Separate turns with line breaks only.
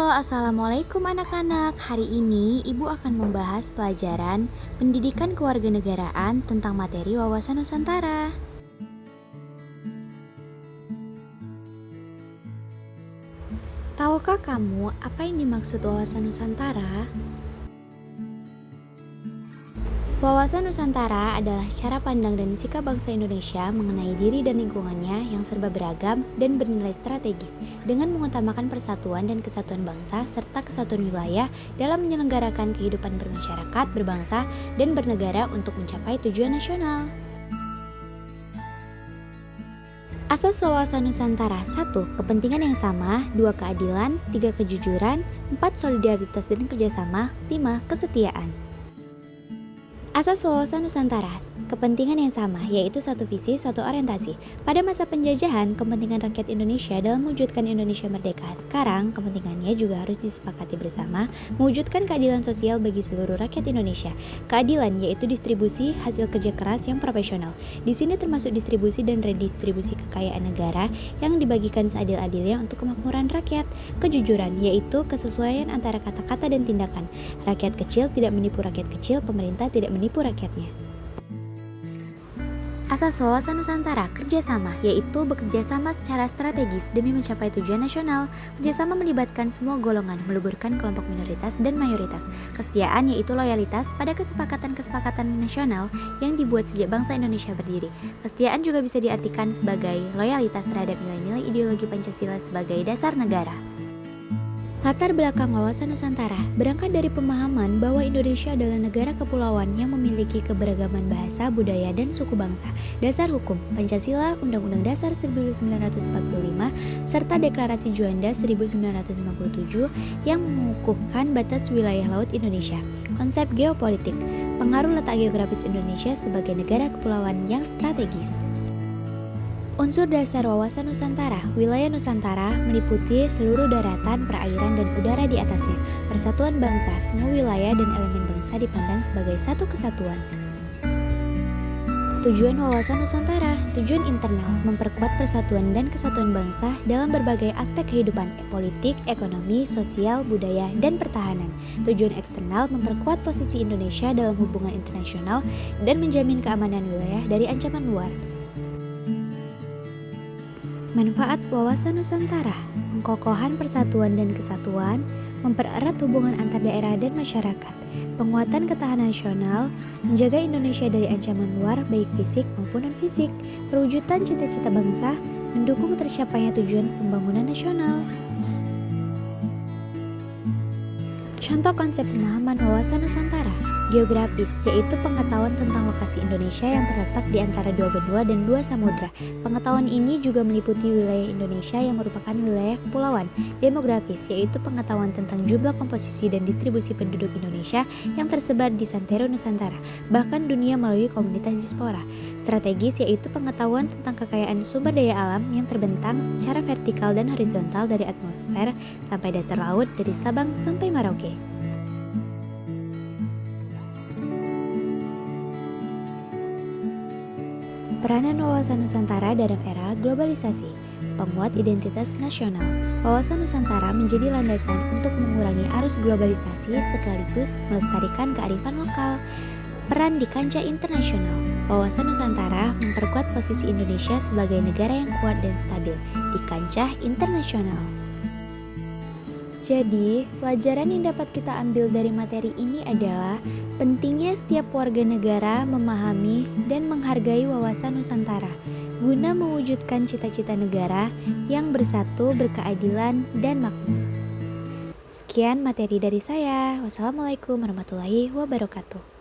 Halo, Assalamualaikum anak-anak. Hari ini Ibu akan membahas pelajaran pendidikan kewarganegaraan tentang materi wawasan Nusantara. Tahukah kamu apa yang dimaksud wawasan Nusantara? Wawasan Nusantara adalah cara pandang dan sikap bangsa Indonesia mengenai diri dan lingkungannya yang serba beragam dan bernilai strategis dengan mengutamakan persatuan dan kesatuan bangsa serta kesatuan wilayah dalam menyelenggarakan kehidupan bermasyarakat, berbangsa, dan bernegara untuk mencapai tujuan nasional. Asas wawasan Nusantara: 1. Kepentingan yang sama. 2. Keadilan. 3. Kejujuran. 4. Solidaritas dan kerjasama. 5. Kesetiaan. Asas wawasan Nusantara: kepentingan yang sama, yaitu satu visi, satu orientasi. Pada masa penjajahan, kepentingan rakyat Indonesia dalam mewujudkan Indonesia merdeka. Sekarang, kepentingannya juga harus disepakati bersama, mewujudkan keadilan sosial bagi seluruh rakyat Indonesia. Keadilan yaitu distribusi hasil kerja keras yang profesional. Di sini termasuk distribusi dan redistribusi kekayaan negara yang dibagikan seadil-adilnya untuk kemakmuran rakyat. Kejujuran yaitu kesesuaian antara kata-kata dan tindakan. Rakyat kecil tidak menipu rakyat kecil, pemerintah tidak menipu rakyatnya. Asas wawasan Nusantara: kerjasama, yaitu bekerja sama secara strategis demi mencapai tujuan nasional. Kerjasama melibatkan semua golongan, meleburkan kelompok minoritas dan mayoritas. Kesetiaan yaitu loyalitas pada kesepakatan-kesepakatan nasional yang dibuat sejak bangsa Indonesia berdiri. Kesetiaan juga bisa diartikan sebagai loyalitas terhadap nilai-nilai ideologi Pancasila sebagai dasar negara. Latar belakang wawasan Nusantara berangkat dari pemahaman bahwa Indonesia adalah negara kepulauan yang memiliki keberagaman bahasa, budaya, dan suku bangsa. Dasar hukum: Pancasila, Undang-Undang Dasar 1945, serta Deklarasi Juanda 1957 yang mengukuhkan batas wilayah laut Indonesia. Konsep geopolitik: pengaruh letak geografis Indonesia sebagai negara kepulauan yang strategis. Unsur dasar wawasan Nusantara: wilayah Nusantara meliputi seluruh daratan, perairan, dan udara di atasnya. Persatuan bangsa: semua wilayah dan elemen bangsa dipandang sebagai satu kesatuan. Tujuan wawasan Nusantara: tujuan internal, memperkuat persatuan dan kesatuan bangsa dalam berbagai aspek kehidupan politik, ekonomi, sosial, budaya, dan pertahanan. Tujuan eksternal: memperkuat posisi Indonesia dalam hubungan internasional dan menjamin keamanan wilayah dari ancaman luar. Manfaat wawasan Nusantara: pengkokohan persatuan dan kesatuan, mempererat hubungan antar daerah dan masyarakat, penguatan ketahanan nasional, menjaga Indonesia dari ancaman luar baik fisik maupun non-fisik, perwujudan cita-cita bangsa, mendukung tercapainya tujuan pembangunan nasional. Contoh konsep pemahaman wawasan Nusantara: geografis, yaitu pengetahuan tentang lokasi Indonesia yang terletak di antara dua benua dan dua samudra. Pengetahuan ini juga meliputi wilayah Indonesia yang merupakan wilayah kepulauan. Demografis, yaitu pengetahuan tentang jumlah, komposisi, dan distribusi penduduk Indonesia yang tersebar di santero Nusantara, bahkan dunia melalui komunitas diaspora. Strategis, yaitu pengetahuan tentang kekayaan sumber daya alam yang terbentang secara vertikal dan horizontal dari atmosfer sampai dasar laut, dari Sabang sampai Merauke. Peranan wawasan Nusantara dalam era globalisasi: penguat identitas nasional. Wawasan Nusantara menjadi landasan untuk mengurangi arus globalisasi sekaligus melestarikan kearifan lokal. Peran di kancah internasional: wawasan Nusantara memperkuat posisi Indonesia sebagai negara yang kuat dan stabil di kancah internasional. Jadi, pelajaran yang dapat kita ambil dari materi ini adalah pentingnya setiap warga negara memahami dan menghargai wawasan Nusantara guna mewujudkan cita-cita negara yang bersatu, berkeadilan, dan makmur. Sekian materi dari saya. Wassalamualaikum warahmatullahi wabarakatuh.